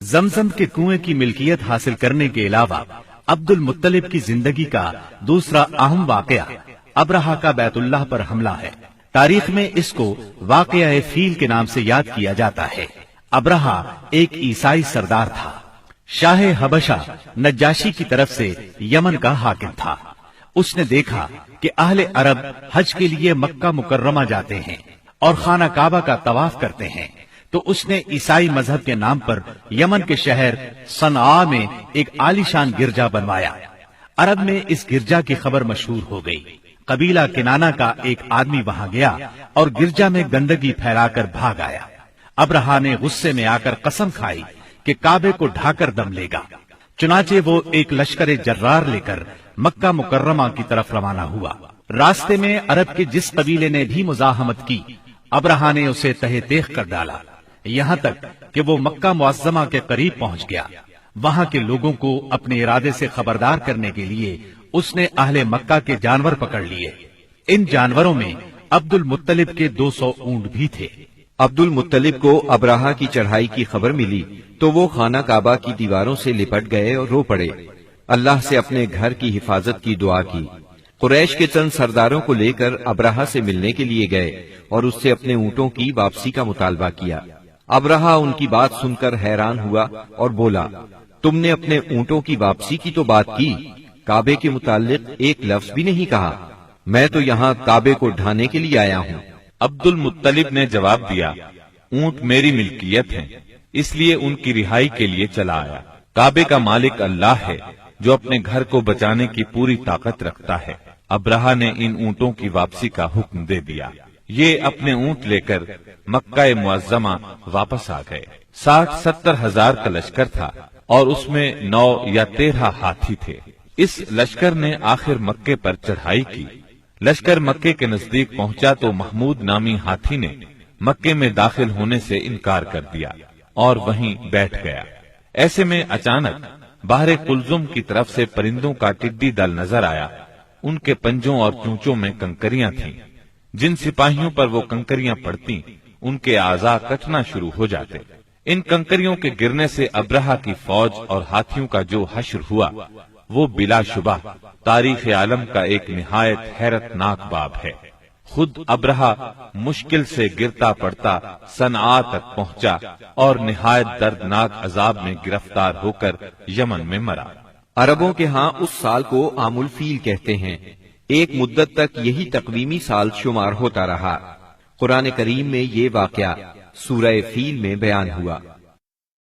زمزم کے کنویں کی ملکیت حاصل کرنے کے علاوہ عبد المطلب کی زندگی کا دوسرا اہم واقعہ ابرہہ کا بیت اللہ پر حملہ ہے۔ تاریخ میں اس کو واقعہ فیل کے نام سے یاد کیا جاتا ہے۔ ابرہہ ایک عیسائی سردار تھا۔ شاہ حبشہ نجاشی کی طرف سے یمن کا حاکم تھا۔ اس نے دیکھا کہ اہل عرب حج کے لیے مکہ مکرمہ جاتے ہیں اور خانہ کعبہ کا طواف کرتے ہیں، تو اس نے عیسائی مذہب کے نام پر یمن کے شہر صنعاء میں ایک عالیشان گرجا بنوایا۔ عرب میں اس گرجا کی خبر مشہور ہو گئی۔ قبیلہ کنانہ کا ایک آدمی وہاں گیا اور گرجا میں گندگی پھیلا کر بھاگ آیا۔ ابرہہ نے غصے میں آ کر قسم کھائی کہ کعبے کو ڈھا کر دم لے گا۔ چنانچہ وہ ایک لشکر جرار لے کر مکہ مکرمہ کی طرف روانہ ہوا۔ راستے میں عرب کے جس قبیلے نے بھی مزاحمت کی، ابرہہ نے اسے تہہ تیغ کر ڈالا، یہاں تک کہ وہ مکہ معظمہ کے قریب پہنچ گیا۔ وہاں کے لوگوں کو اپنے ارادے سے خبردار کرنے کے لیے اس نے اہل مکہ کے جانور پکڑ لیے۔ ان جانوروں میں عبد المطلب کے 200 اونٹ بھی تھے۔ عبد المطلب کو ابرہہ کی چڑھائی کی خبر ملی تو وہ خانہ کعبہ کی دیواروں سے لپٹ گئے اور رو پڑے، اللہ سے اپنے گھر کی حفاظت کی دعا کی۔ قریش کے چند سرداروں کو لے کر ابرہہ سے ملنے کے لیے گئے اور اس سے اپنے اونٹوں کی واپسی کا مطالبہ کیا۔ ابرہہ ان کی بات سن کر حیران ہوا اور بولا، تم نے اپنے اونٹوں کی واپسی کی تو بات کی، کعبے کے متعلق ایک لفظ بھی نہیں کہا، میں تو یہاں کعبے کو ڈھانے کے لیے آیا ہوں۔ عبد المطلب نے جواب دیا، اونٹ میری ملکیت ہیں، اس لیے ان کی رہائی کے لیے چلا آیا۔ کعبے کا مالک اللہ ہے جو اپنے گھر کو بچانے کی پوری طاقت رکھتا ہے۔ ابرہہ نے ان اونٹوں کی واپسی کا حکم دے دیا۔ یہ اپنے اونٹ لے کر مکہ معظمہ واپس آ گئے۔ 60-70 ہزار کا لشکر تھا اور اس میں 9 یا 13 ہاتھی تھے۔ اس لشکر نے آخر مکے پر چڑھائی کی۔ لشکر مکے کے نزدیک پہنچا تو محمود نامی ہاتھی نے مکے میں داخل ہونے سے انکار کر دیا اور وہیں بیٹھ گیا۔ ایسے میں اچانک باہر کلزم کی طرف سے پرندوں کا ٹڈی دل نظر آیا۔ ان کے پنجوں اور چونچوں میں کنکریاں تھیں۔ جن سپاہیوں پر وہ کنکریاں پڑتی ان کے اعضاء کٹنا شروع ہو جاتے۔ ان کنکریوں کے گرنے سے ابرہہ کی فوج اور ہاتھیوں کا جو حشر ہوا وہ بلا شبہ تاریخ عالم کا ایک نہایت حیرت ناک باب ہے۔ خود ابرہہ مشکل سے گرتا پڑتا صنعاء تک پہنچا اور نہایت دردناک عذاب میں گرفتار ہو کر یمن میں مرا۔ عربوں کے ہاں اس سال کو عام الفیل کہتے ہیں۔ ایک مدت تک یہی تقویمی سال شمار ہوتا رہا۔ قرآن کریم میں یہ واقعہ سورہ فیل میں بیان ہوا۔